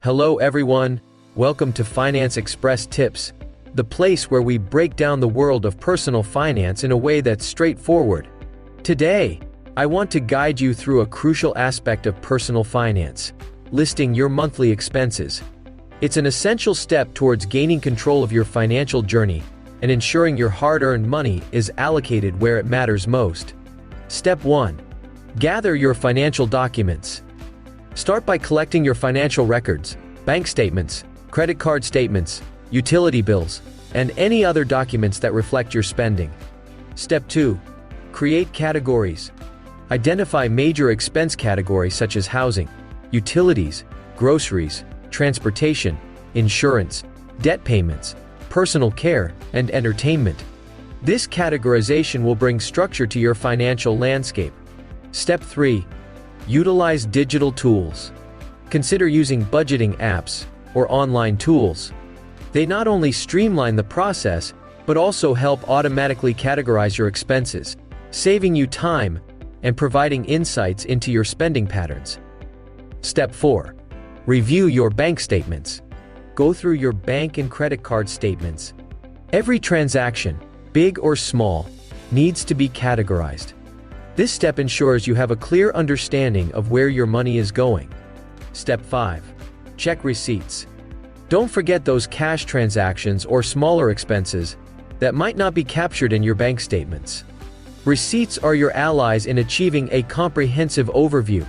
Hello everyone, welcome to Finance Express Tips, the place where we break down the world of personal finance in a way that's straightforward. Today, I want to guide you through a crucial aspect of personal finance, listing your monthly expenses. It's an essential step towards gaining control of your financial journey and ensuring your hard-earned money is allocated where it matters most. Step 1. Gather your financial documents. Start by collecting your financial records, bank statements, credit card statements, utility bills, and any other documents that reflect your spending. Step 2. Create categories. Identify major expense categories such as housing, utilities, groceries, transportation, insurance, debt payments, personal care, and entertainment. This categorization will bring structure to your financial landscape. Step 3. Utilize digital tools. Consider using budgeting apps or online tools. They not only streamline the process, but also help automatically categorize your expenses, saving you time and providing insights into your spending patterns. Step 4. Review your bank statements. Go through your bank and credit card statements. Every transaction, big or small, needs to be categorized. This step ensures you have a clear understanding of where your money is going. Step 5. Check receipts. Don't forget those cash transactions or smaller expenses that might not be captured in your bank statements. Receipts are your allies in achieving a comprehensive overview.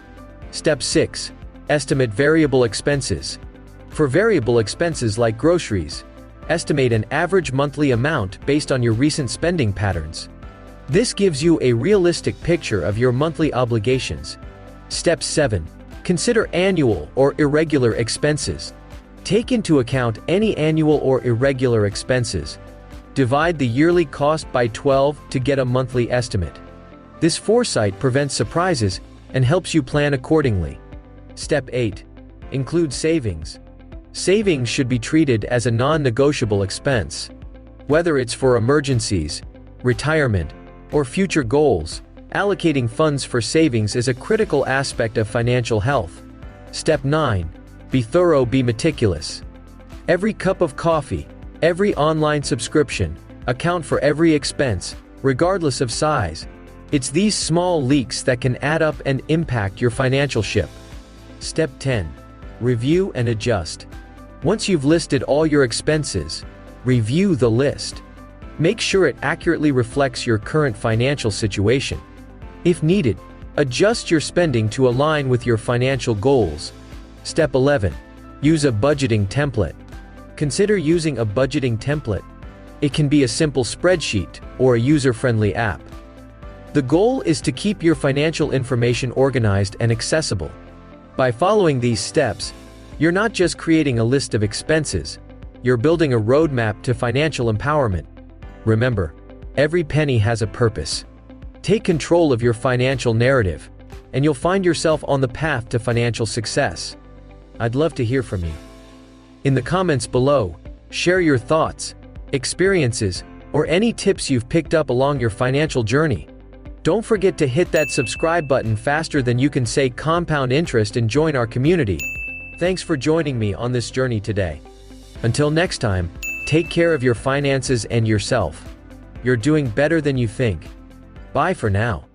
Step 6. Estimate variable expenses. For variable expenses like groceries, estimate an average monthly amount based on your recent spending patterns. This gives you a realistic picture of your monthly obligations. Step 7. Consider annual or irregular expenses. Take into account any annual or irregular expenses. Divide the yearly cost by 12 to get a monthly estimate. This foresight prevents surprises and helps you plan accordingly. Step 8. Include savings. Savings should be treated as a non-negotiable expense. Whether it's for emergencies, retirement, or future goals, allocating funds for savings is a critical aspect of financial health. Step 9. Be thorough, be meticulous. Every cup of coffee, every online subscription, account for every expense, regardless of size. It's these small leaks that can add up and impact your financial ship. Step 10. Review and adjust. Once you've listed all your expenses, review the list. Make sure it accurately reflects your current financial situation. If needed, adjust your spending to align with your financial goals. Step 11. Use a budgeting template. Consider using a budgeting template. It can be a simple spreadsheet or a user-friendly app. The goal is to keep your financial information organized and accessible. By following these steps, you're not just creating a list of expenses, you're building a roadmap to financial empowerment. Remember, every penny has a purpose. Take control of your financial narrative, and you'll find yourself on the path to financial success. I'd love to hear from you. In the comments below, share your thoughts, experiences, or any tips you've picked up along your financial journey. Don't forget to hit that subscribe button faster than you can say compound interest and join our community. Thanks for joining me on this journey today. Until next time, take care of your finances and yourself. You're doing better than you think. Bye for now.